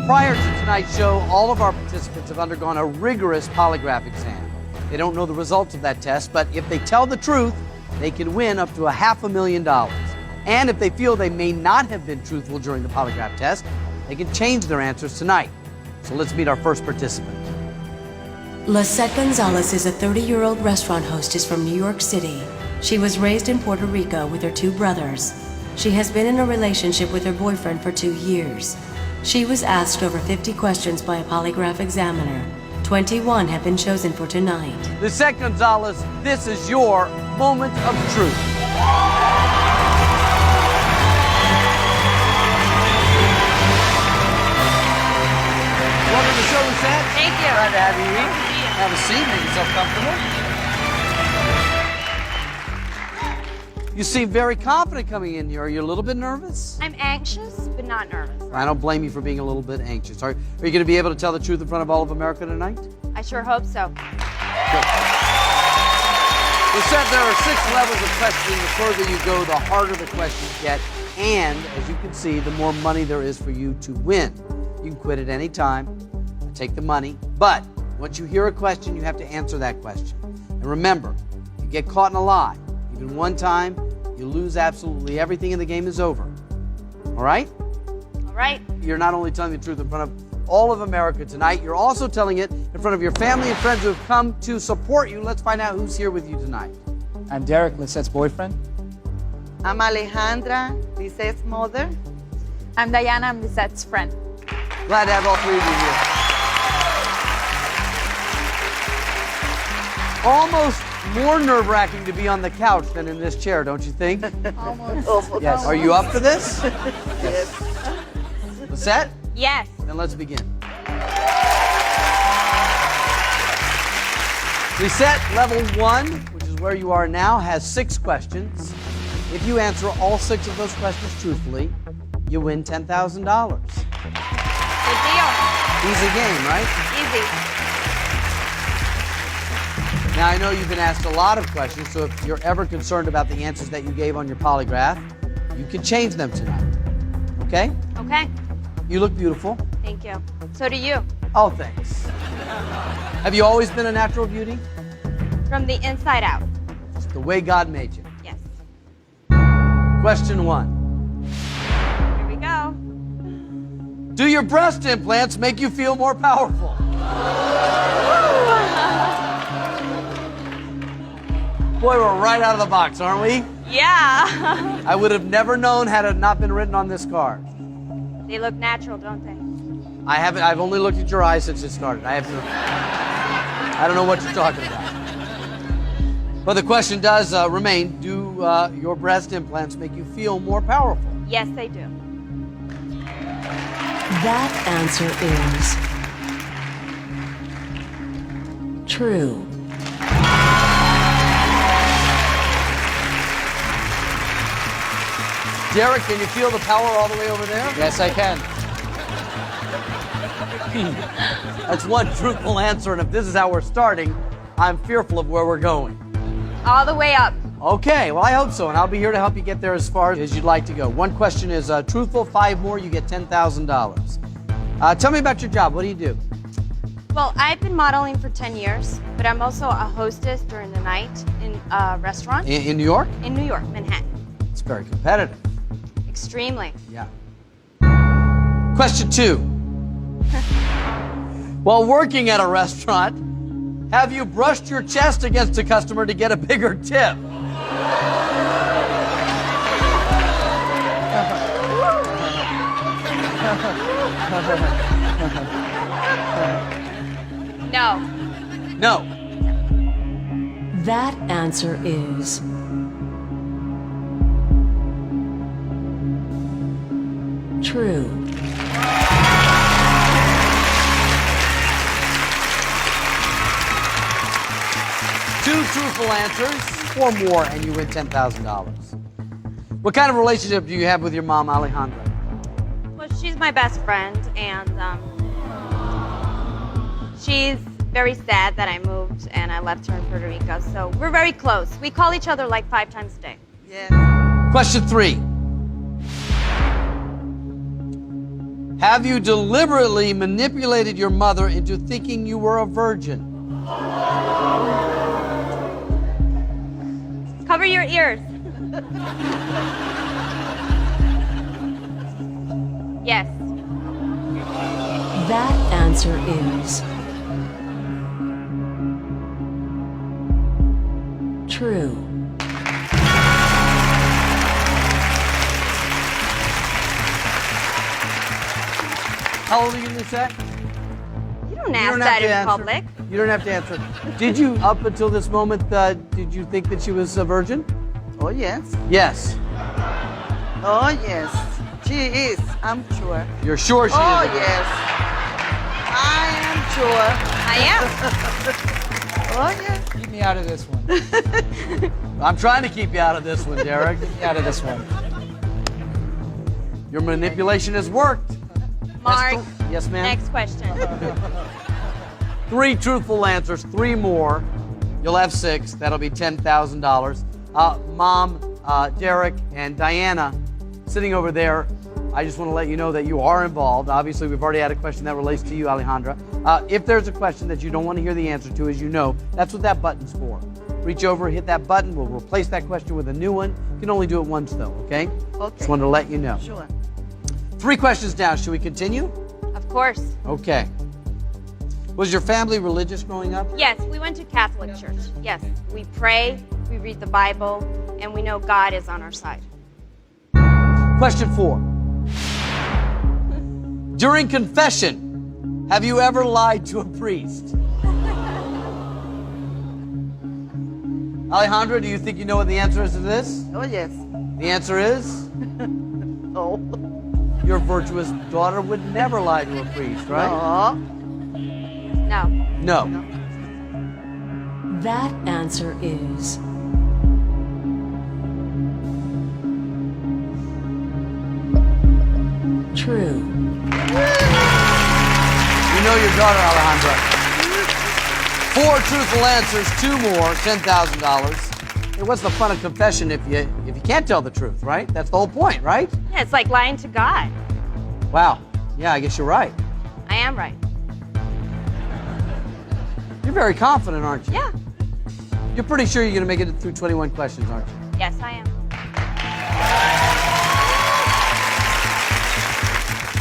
Prior to tonight's show, all of our participants have undergone a rigorous polygraph exam. They don't know the results of that test, but if they tell the truth, they can win up to $500,000. And if they feel they may not have been truthful during the polygraph test, they can change their answers tonight. So let's meet our first participant. Lisette Gonzalez is a 30-year-old restaurant hostess from New York City. She was raised in Puerto Rico with her 2 brothers. She has been in a relationship with her boyfriend for 2 years. She was asked over 50 questions by a polygraph examiner. 21 have been chosen for tonight. Lisette Gonzalez, this is your moment of truth. Welcome to the show, Lisette. Thank you. Glad to have you here. Have a seat, make yourself comfortable. You seem very confident coming in here. Are you a little bit nervous? I'm anxious, but not nervous. I don't blame you for being a little bit anxious. Are you going to be able to tell the truth in front of all of America tonight? I sure hope so. Good. Lisette, there are 6 levels of questioning. The further you go, the harder the questions get. And, as you can see, the more money there is for you to win. You can quit at any time and take the money. But once you hear a question, you have to answer that question. And remember, if you get caught in a lie, even one time, you lose absolutely everything and the game is over. All right? All right. You're not only telling the truth in front of all of America tonight, you're also telling it in front of your family and friends who have come to support you. Let's find out who's here with you tonight. I'm Derek, Lisette's boyfriend. I'm Alejandra, Lisette's mother. I'm Diana, I'm Lisette's friend. Glad to have all 3 of you here. Almost more nerve-wracking to be on the couch than in this chair, don't you think? Almost. Yes. Are you up for this? Yes. Lisette? Yes. Then let's begin. Lisette, level 1, which is where you are now, has 6 questions. If you answer all 6 of those questions truthfully, you win $10,000. Good deal. Easy game, right? Easy. Now, I know you've been asked a lot of questions, so if you're ever concerned about the answers that you gave on your polygraph, you can change them tonight. Okay? Okay. You look beautiful. Thank you. So do you. Oh, thanks. Have you always been a natural beauty? From the inside out. It's the way God made you. Yes. Question 1. Here we go. Do your breast implants make you feel more powerful? Boy, we're right out of the box, aren't we? Yeah. I would have never known had it not been written on this card. They look natural, don't they? I've only looked at your eyes since it started. I don't know what you're talking about. But the question does remain, do your breast implants make you feel more powerful? Yes, they do. That answer is true. Derek, can you feel the power all the way over there? Yes, I can. That's one truthful answer, and if this is how we're starting, I'm fearful of where we're going. All the way up. Okay, well, I hope so, and I'll be here to help you get there as far as you'd like to go. One question is truthful, 5 more, you get $10,000. Tell me about your job. What do you do? Well, I've been modeling for 10 years, but I'm also a hostess during the night in a restaurant. In New York? In New York, Manhattan. It's very competitive. Extremely. Yeah. Question 2. While working at a restaurant, have you brushed your chest against a customer to get a bigger tip? No. No. That answer is true. Two truthful answers, 4 more, and you win $10,000. What kind of relationship do you have with your mom, Alejandra? Well, she's my best friend, and she's very sad that I moved and I left her in Puerto Rico. So we're very close. We call each other like 5 times a day. Yeah. Question 3. Have you deliberately manipulated your mother into thinking you were a virgin? Cover your ears. Yes. That answer is true. How old are you, Lucette? You don't ask that in public. You don't have to answer. Did you, up until this moment, did you think that she was a virgin? Oh, yes. Yes. Oh, yes. She is, I'm sure. You're sure she Oh, is? a virgin? yes. I am sure. I am. Oh, yes. Keep me out of this one. I'm trying to keep you out of this one, Derek. Keep me out of this one. Your manipulation has worked. Mark. Yes, ma'am? Next question. 3 truthful answers, 3 more. You'll have 6. That'll be $10,000. Mom, Derek, and Diana sitting over there. I just want to let you know that you are involved. Obviously, we've already had a question that relates to you, Alejandra. If there's a question that you don't want to hear the answer to, as you know, that's what that button's for. Reach over, hit that button. We'll replace that question with a new one. You can only do it once, though, okay? Okay. Just wanted to let you know. Sure. 3 questions down. Should we continue? Of course. Okay. Was your family religious growing up? Yes, we went to Catholic church. Yes, we pray, we read the Bible, and we know God is on our side. Question 4. During confession, have you ever lied to a priest? Alejandra, do you think you know what the answer is to this? Oh, yes. The answer is Oh. your virtuous daughter would never lie to a priest, right? No. No. No. That answer is true. You know your daughter, Alejandra. 4 truthful answers, 2 more, $10,000. Hey, what's the fun of confession if you can't tell the truth, right? That's the whole point, right? Yeah, it's like lying to God. Wow. Yeah, I guess you're right. I am right. You're very confident, aren't you? Yeah. You're pretty sure you're going to make it through 21 questions, aren't you? Yes, I am.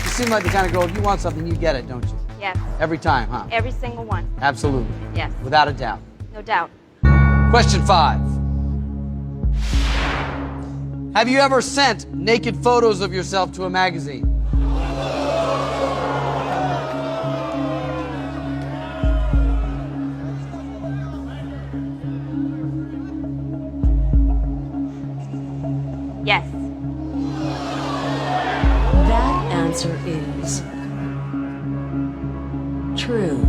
You seem like the kind of girl, if you want something, you get it, don't you? Yes. Every time, huh? Every single one. Absolutely. Yes. Without a doubt. No doubt. Question 5. Have you ever sent naked photos of yourself to a magazine? Yes. That answer is true.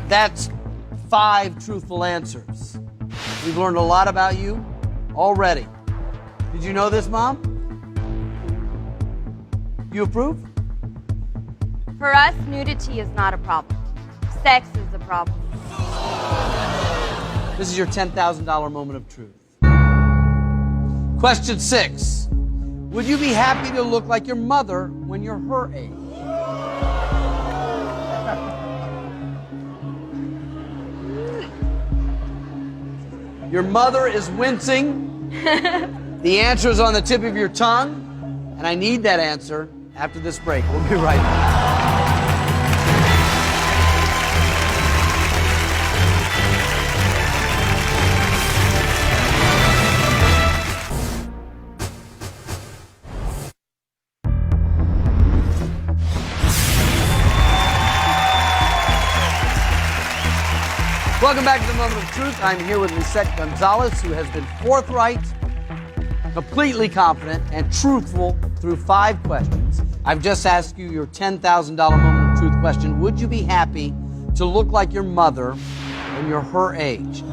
That's 5 truthful answers. We've learned a lot about you already. Did you know this, Mom? You approve? For us, nudity is not a problem. Sex is the problem. This is your $10,000 moment of truth. Question 6. Would you be happy to look like your mother when you're her age? Your mother is wincing. The answer is on the tip of your tongue, and I need that answer after this break. We'll be right back. Welcome back to the Moment of Truth. I'm here with Lisette Gonzalez, who has been forthright, completely confident, and truthful through 5 questions. I've just asked you your $10,000 Moment of Truth question. Would you be happy to look like your mother when you're her age?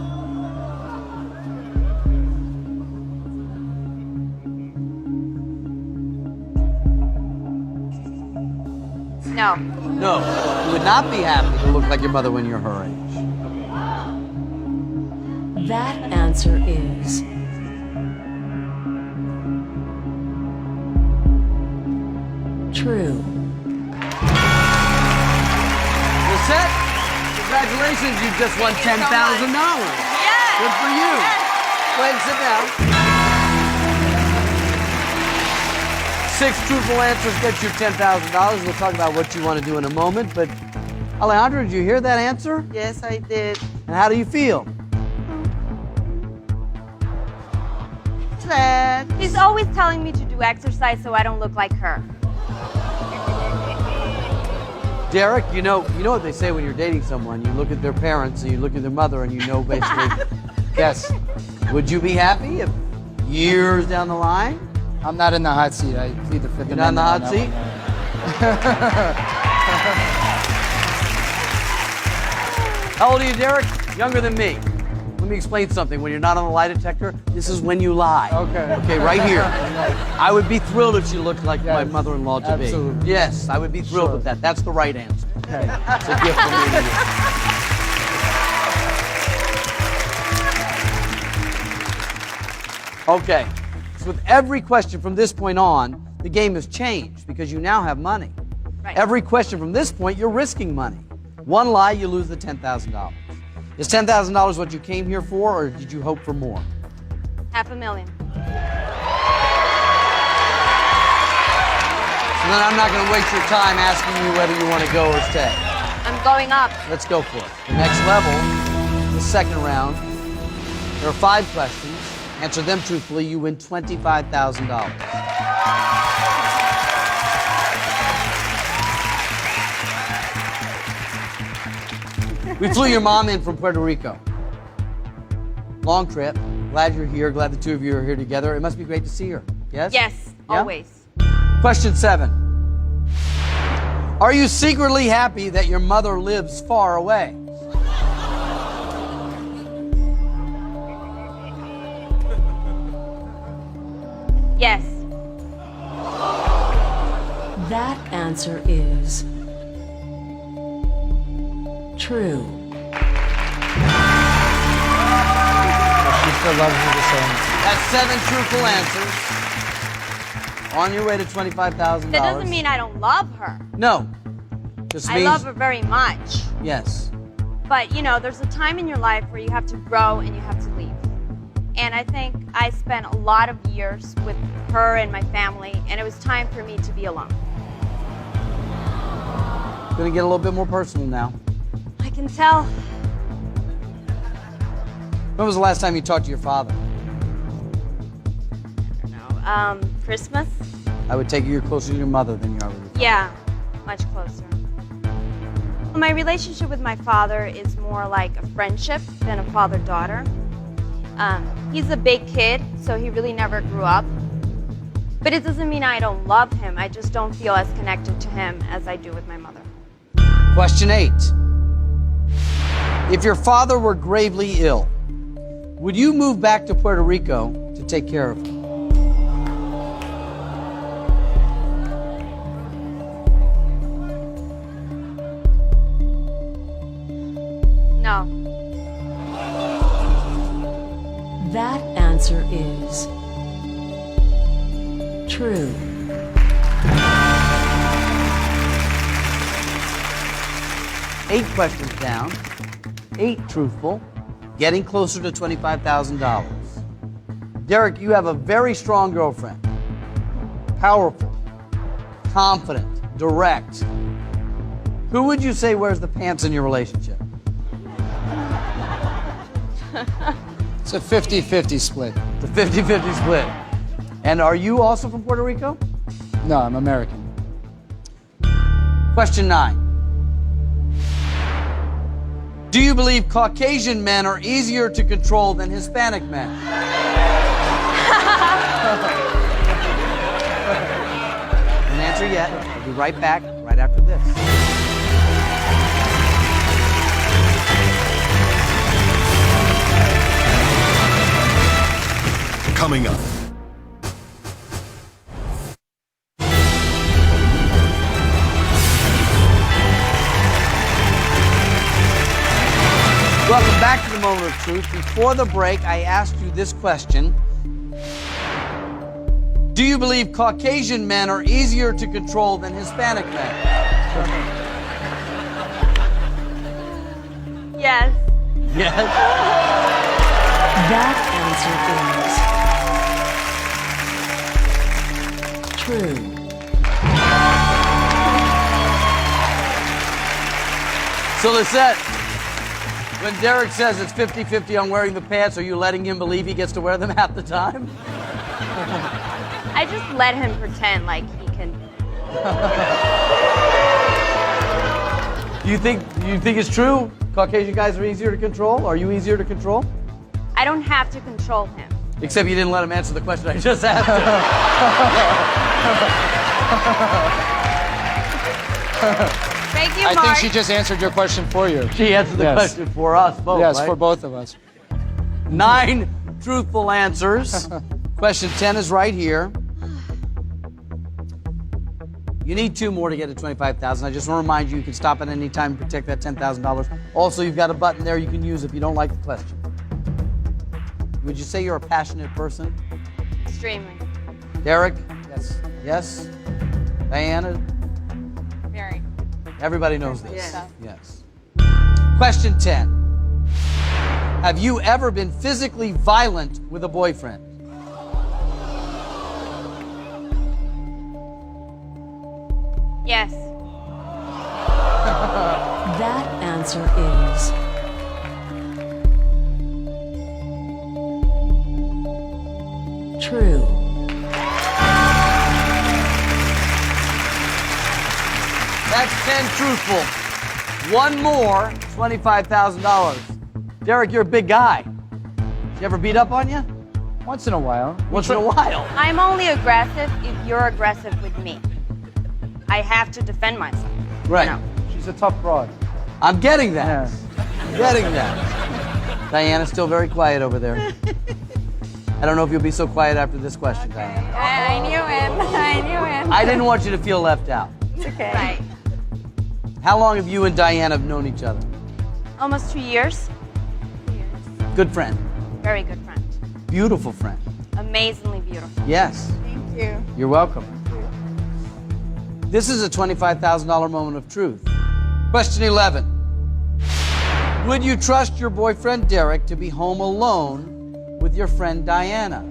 No. No. You would not be happy to look like your mother when you're her age. That answer is true. You're set? Congratulations, you just won $10,000. Yes. Good for you. Go ahead and sit down. 6 truthful answers get you $10,000. We'll talk about what you want to do in a moment. But Alejandra, did you hear that answer? Yes, I did. And how do you feel? Sad. He's always telling me to do exercise so I don't look like her. Derek, you know what they say when you're dating someone. You look at their parents and you look at their mother and you know basically, Yes. would you be happy if years down the line? I'm not in the hot seat. I plead the Fifth You're not in the hot Amendment on seat? How old are you, Derek? Younger than me. Let me explain something. When you're not on the lie detector, this is when you lie. Okay. Okay, right here. I would be thrilled if she looked like my Yes, mother-in-law to be. absolutely. Yes, I would be thrilled Sure. with that. That's the right answer. Okay. It's a gift from me to you. Okay. So with every question from this point on, the game has changed because you now have money. Right. Every question from this point, you're risking money. One lie, you lose the $10,000. Is $10,000 what you came here for, or did you hope for more? $500,000. So then I'm not going to waste your time asking you whether you want to go or stay. I'm going up. Let's go for it. The next level, the second round. There are 5 questions. Answer them truthfully, you win $25,000. We flew your mom in from Puerto Rico. Long trip. Glad you're here. Glad the two of you are here together. It must be great to see her. Yes? Yes, Yeah? always. Question 7. Are you secretly happy that your mother lives far away? Yes. That answer is true. She still loves you the same. That's 7 truthful answers. On your way to $25,000. That doesn't mean I don't love her. No. Just I means, love her very much. yes. But, you know, there's a time in your life where you have to grow and you have to leave. And I think I spent a lot of years with her and my family, and it was time for me to be alone. Gonna get a little bit more personal now. I can tell. When was the last time you talked to your father? I don't know. Christmas? I would take you're closer to your mother than you are with your father. Yeah, much closer. My relationship with my father is more like a friendship than a father-daughter. He's a big kid, so he really never grew up. But it doesn't mean I don't love him. I just don't feel as connected to him as I do with my mother. Question 8. If your father were gravely ill, would you move back to Puerto Rico to take care of him? No. That answer is true. 8 questions down, 8 truthful, getting closer to $25,000. Derek, you have a very strong girlfriend. Powerful, confident, direct. Who would you say wears the pants in your relationship? It's a 50-50 split. It's a 50-50 split. And are you also from Puerto Rico? No, I'm American. Question 9. Do you believe Caucasian men are easier to control than Hispanic men? Don't answer yet. I'll be right back right after this. Coming up. Welcome back to the moment of truth. Before the break, I asked you this question. Do you believe Caucasian men are easier to control than Hispanic men? Yes. Yes. That answer is true. So Lisette, when Derek says it's 50-50 on wearing the pants, are you letting him believe he gets to wear them half the time? I just let him pretend like he can. Do you think it's true? Caucasian guys are easier to control? Are you easier to control? I don't have to control him. Except you didn't let him answer the question I just asked him. Thank you, I Mark. think she just answered your question for you. She answered the Yes. question for us both, Yes, right? for both of us. 9 truthful answers. Question 10 is right here. You need 2 more to get to $25,000. I just want to remind you, you can stop at any time and protect that $10,000. Also, you've got a button there you can use if you don't like the question. Would you say you're a passionate person? Extremely. Derek? Yes. Yes? Diana? Very. Everybody knows this. Yes. Yes. Question 10. Have you ever been physically violent with a boyfriend? Yes. That answer is true. That's 10 truthful. 1 more, $25,000. Derek, you're a big guy. She ever beat up on you? Once in a while. Once in a while. I'm only aggressive if you're aggressive with me. I have to defend myself. Right. You know. She's a tough broad. I'm getting that. Yeah. I'm getting that. Diana's still very quiet over there. I don't know if you'll be so quiet after this question, Diana. I knew him. I knew him. I didn't want you to feel left out. It's okay. Right. How long have you and Diana have known each other? Almost 2 years. Good friend. Very good friend. Beautiful friend. Amazingly beautiful. Yes. Thank you. You're welcome. This is a $25,000 moment of truth. Question 11. Would you trust your boyfriend Derek to be home alone with your friend Diana?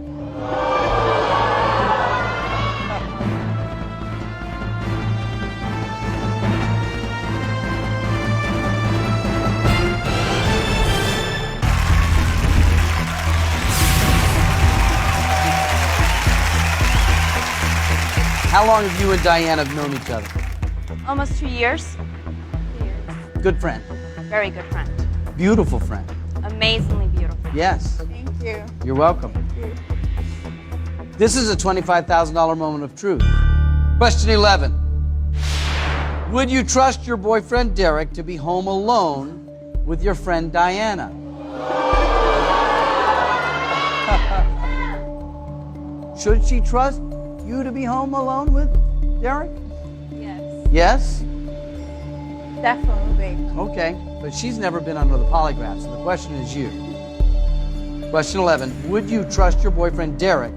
How long have you and Diana known each other? Almost 2 years. Good friend. Very good friend. Beautiful friend. Amazingly beautiful. Yes. Thank you. You're welcome. This is a $25,000 moment of truth. Question 11. Would you trust your boyfriend Derek to be home alone with your friend Diana? Should she trust you to be home alone with Derek? Yes. Yes? Definitely. Okay, but she's never been under the polygraph, so the question is you. Question 11. Would you trust your boyfriend Derek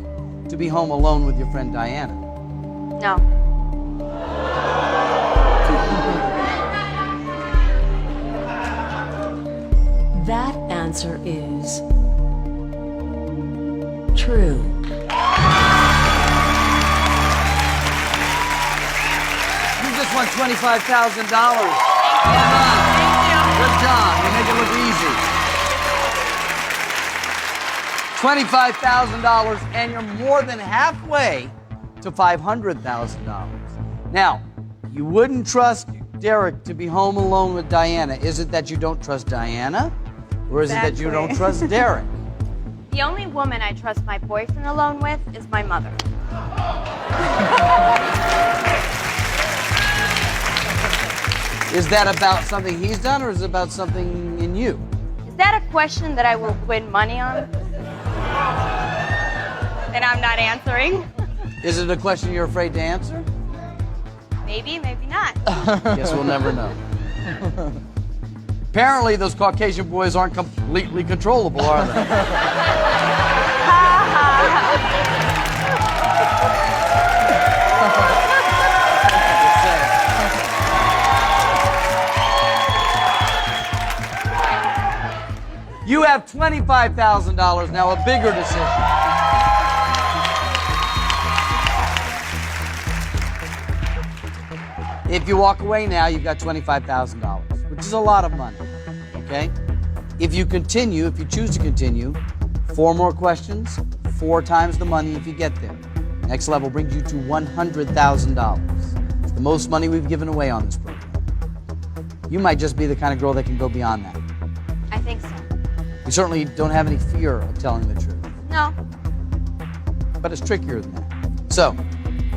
to be home alone with your friend Diana? No. That answer is true. You just won $25,000. Well done. Good job. You make it look easy. $25,000, and you're more than halfway to $500,000. Now, you wouldn't trust Derek to be home alone with Diana. Is it that you don't trust Diana? Or is it that you don't trust Derek? The only woman I trust my boyfriend alone with is my mother. Is that about something he's done, or is it about something in you? Is that a question that I will win money on? That I'm not answering? Is it a question you're afraid to answer? Maybe, maybe not. Guess we'll never know. Apparently, those Caucasian boys aren't completely controllable, are they? You have $25,000 now, a bigger decision. If you walk away now, you've got $25,000, which is a lot of money, okay? If you continue, if you choose to continue, 4 more questions, 4 times the money if you get there. Next level brings you to $100,000. It's the most money we've given away on this program. You might just be the kind of girl that can go beyond that. I think so. You certainly don't have any fear of telling the truth. No. But it's trickier than that. So,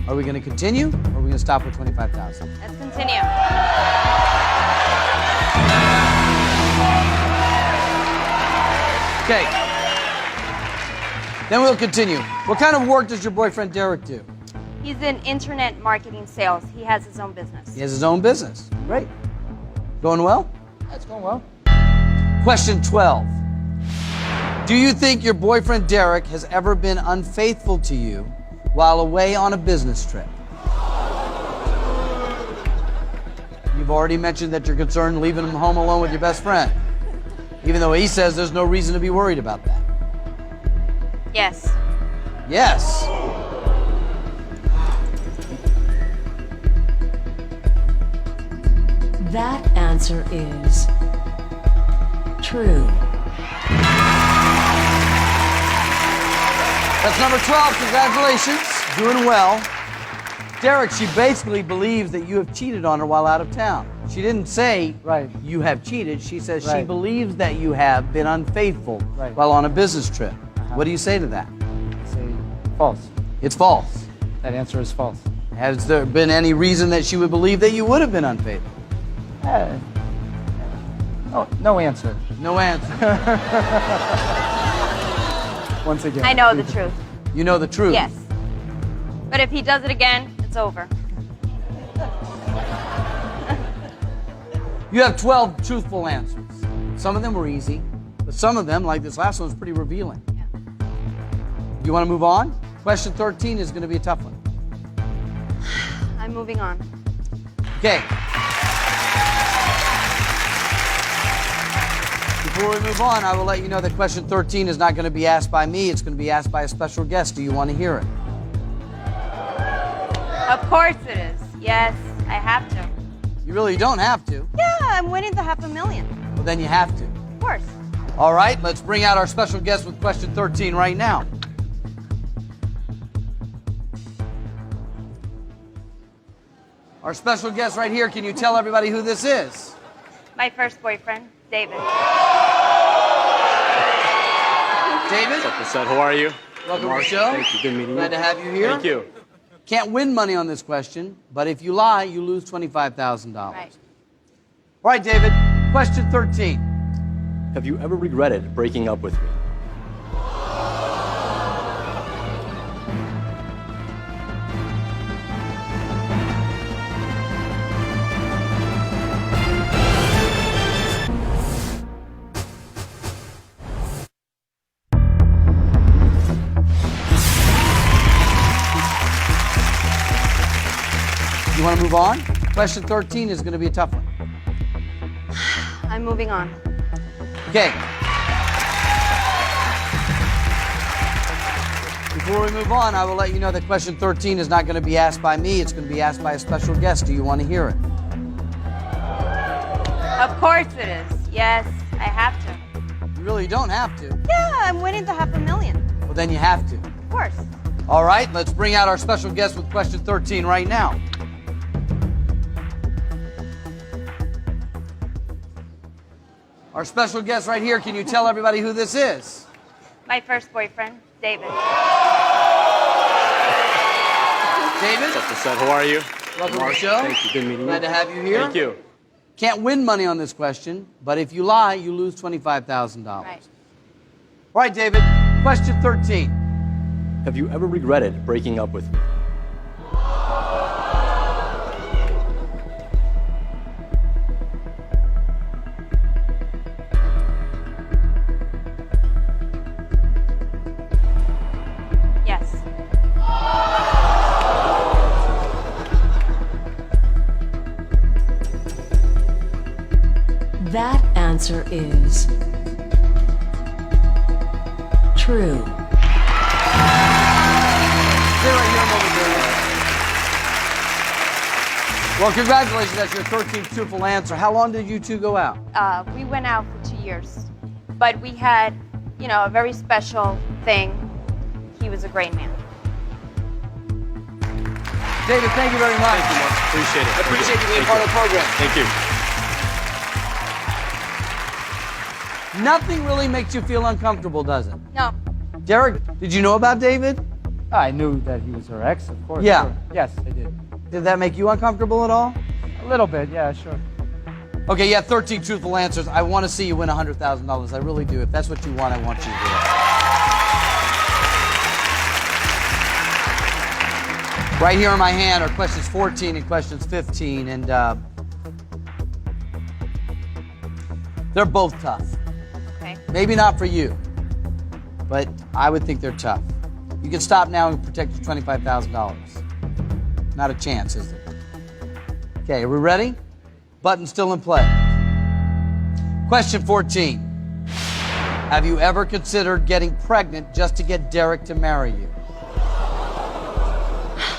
are we going to continue, or are we going to stop with $25,000? Let's continue. Okay. Then we'll continue. What kind of work does your boyfriend Derek do? He's in internet marketing sales. He has his own business. He has his own business. Great. Going well? That's going well. Question 12. Do you think your boyfriend Derek has ever been unfaithful to you while away on a business trip? You've already mentioned that you're concerned leaving him home alone with your best friend, even though he says there's no reason to be worried about that. Yes. Yes. That answer is true. That's number 12. Congratulations. Doing well. Derek, she basically believes that you have cheated on her while out of town. She didn't say Right. you have cheated. She says she Right. believes that you have been unfaithful Right. while on a business trip. What do you say to that? Say false. It's false. That answer is false. Has there been any reason that she would believe that you would have been unfaithful? No answer. No answer. Once again. I know the truth. You know the truth. Yes. But if he does it again, it's over. You have 12 truthful answers. Some of them were easy, but some of them, like this last one, was pretty revealing. Yeah. You want to move on? Question 13 is going to be a tough one. I'm moving on. Okay. Before we move on, I will let you know that question 13 is not going to be asked by me. It's going to be asked by a special guest. Do you want to hear it? Of course it is. Yes, I have to. You really don't have to. Yeah, I'm winning the $500,000. Well, then you have to. Of course. All right, let's bring out our special guest with question 13 right now. Our special guest right here, can you tell everybody who this is? My first boyfriend, David. David, What's up, Lisette? How are you? welcome to the Mark, show. Thank you. Good meeting Glad you. to have you here. Thank you. Can't win money on this question, but if you lie, you lose $25,000. Right. All right, David, question 13. Have you ever regretted breaking up with me? You want to move on? Question 13 is going to be a tough one. I'm moving on. Okay. Before we move on, I will let you know that question 13 is not going to be asked by me. It's going to be asked by a special guest. Do you want to hear it? Of course it is. Yes, I have to. You really don't have to. Yeah, I'm winning the $500,000. Well, then you have to. Of course. All right, let's bring out our special guest with question 13 right now. Our special guest right here, can you tell everybody who this is? My first boyfriend, David. David, What's up, Lisette? How are you? welcome to the Mark, show. Thank you. Good meeting Glad you. to have you here. Thank you. Can't win money on this question, but if you lie, you lose $25,000. Right. All right, David, question 13. Have you ever regretted breaking up with me? answer is true. Stay right here momentarily. Well, congratulations. That's your 13th truthful answer. How long did you two go out? We went out for 2 years, but we had, you know, a very special thing. He was a great man. David, thank you very much. Thank you, Mark. Appreciate it. I appreciate you being part of the program. Thank you. Nothing really makes you feel uncomfortable, does it? No. Derek, did you know about David? I knew that he was her ex, of course. Yeah. Sure. Yes, I did. Did that make you uncomfortable at all? A little bit, yeah, sure. Okay, you have 13 truthful answers. I want to see you win $100,000. I really do. If that's what you want, I want you to do it. Right here in my hand are questions 14 and questions 15, and they're both tough. Okay. Maybe not for you, but I would think they're tough. You can stop now and protect your $25,000. Not a chance, is there? Okay, are we ready? Button still in play. Question 14. Have you ever considered getting pregnant just to get Derek to marry you?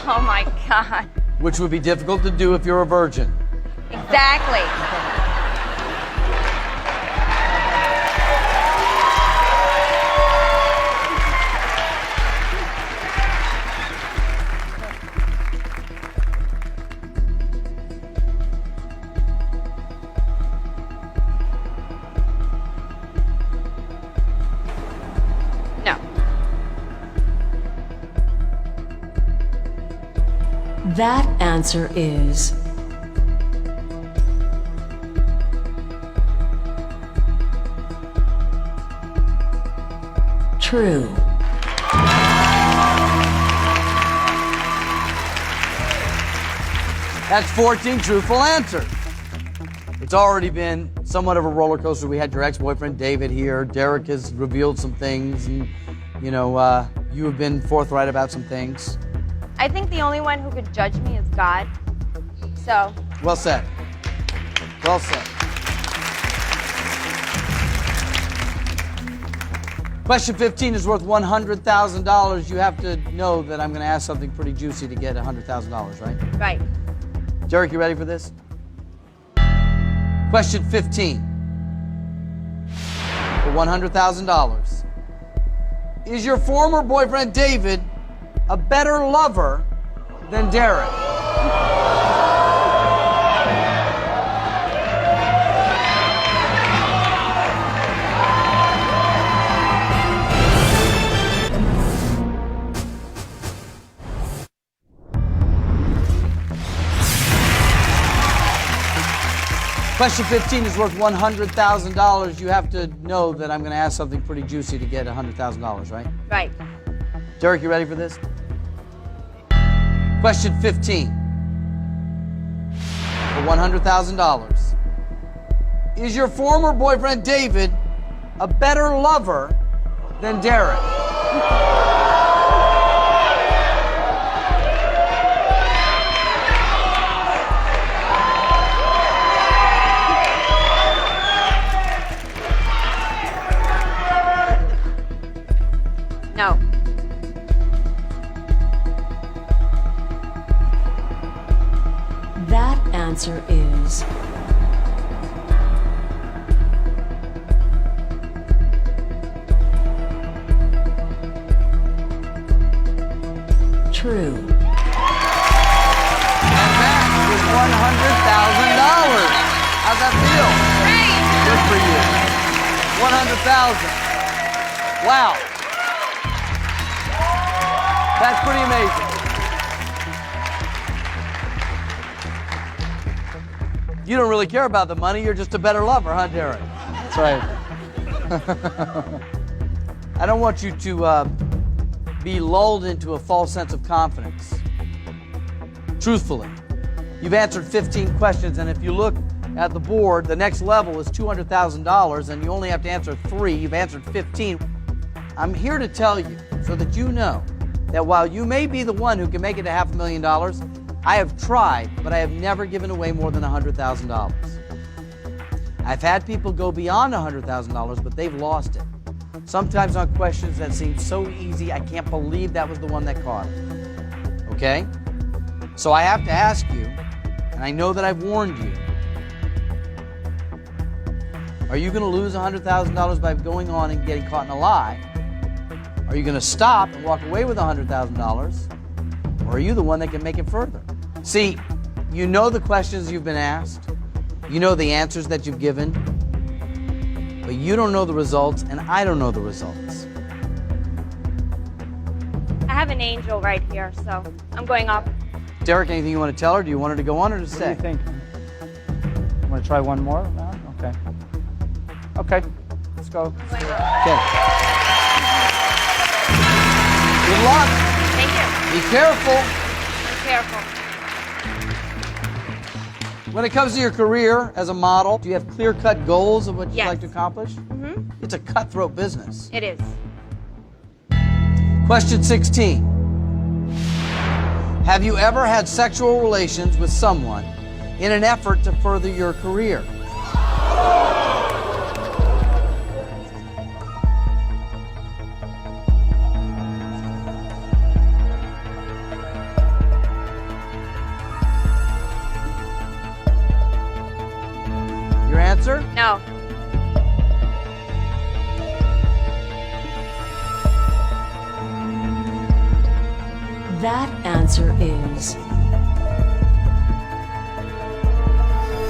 Oh my God. Which would be difficult to do if you're a virgin. Exactly. No. That answer is true. That's 14 truthful answers. It's already been somewhat of a roller coaster. We had your ex-boyfriend David here. Derek has revealed some things, and you know, you have been forthright about some things. I think the only one who could judge me is God. So, Well said. Well said. Question 15 is worth $100,000. You have to know that I'm going to ask something pretty juicy to get $100,000, right? right. Derek, you ready for this? Question 15 for $100,000. Is your former boyfriend David a better lover than Derek? Question 15 is worth $100,000. You have to know that I'm going to ask something pretty juicy to get $100,000, right? Right. Derek, you ready for this? Question 15 for $100,000. Is your former boyfriend David a better lover than Derek? No. That answer is true. And that is $100,000. How's that feel? Great. Good for you. 100,000. Wow. That's pretty amazing. You don't really care about the money. You're just a better lover, huh, Derek? That's right. I don't want you to be lulled into a false sense of confidence. Truthfully, you've answered 15 questions, and if you look at the board, the next level is $200,000, and you only have to answer 3. You've answered 15. I'm here to tell you so that you know that while you may be the one who can make it to $500,000, I have tried, but I have never given away more than $100,000. I've had people go beyond $100,000, but they've lost it. Sometimes on questions that seem so easy, I can't believe that was the one that caught it. Okay? So I have to ask you, and I know that I've warned you, are you going to lose $100,000 by going on and getting caught in a lie? Are you going to stop and walk away with $100,000? Or are you the one that can make it further? See, you know the questions you've been asked. You know the answers that you've given. But you don't know the results, and I don't know the results. I have an angel right here, so I'm going up. Derek, anything you want to tell her? Do you want her to go on or to stay? What do you think? You want to try one more round? Okay. Okay, let's go. I'm going up. Okay. Good luck. Thank you. Be careful. Be careful. When it comes to your career as a model, do you have clear-cut goals of what you'd Yes. like to accomplish? Mm-hmm. It's a cutthroat business. It is. Question 16. Have you ever had sexual relations with someone in an effort to further your career? Your answer? No. That answer is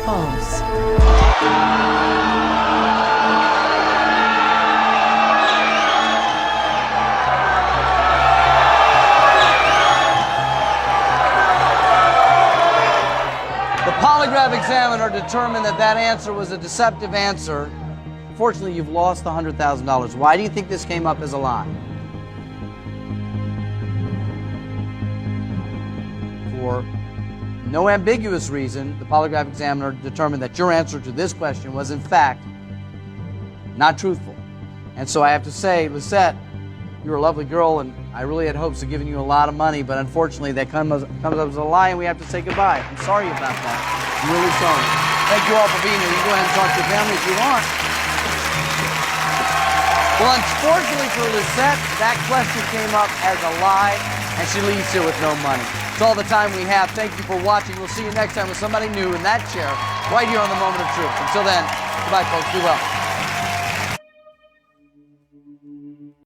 false. The polygraph examiner determined that that answer was a deceptive answer. Fortunately, you've lost the $100,000. Why do you think this came up as a lie? For no ambiguous reason, the polygraph examiner determined that your answer to this question was, in fact, not truthful. And so I have to say, Lisette, you're a lovely girl, and I really had hopes of giving you a lot of money, but unfortunately that comes up as a lie, and we have to say goodbye. I'm sorry about that. I'm really sorry. Thank you all for being here. You can go ahead and talk to your family if you want. Well, unfortunately for Lisette, that question came up as a lie, and she leaves here with no money. It's all the time we have. Thank you for watching. We'll see you next time with somebody new in that chair right here on The Moment of Truth. Until then, goodbye, folks. Be well.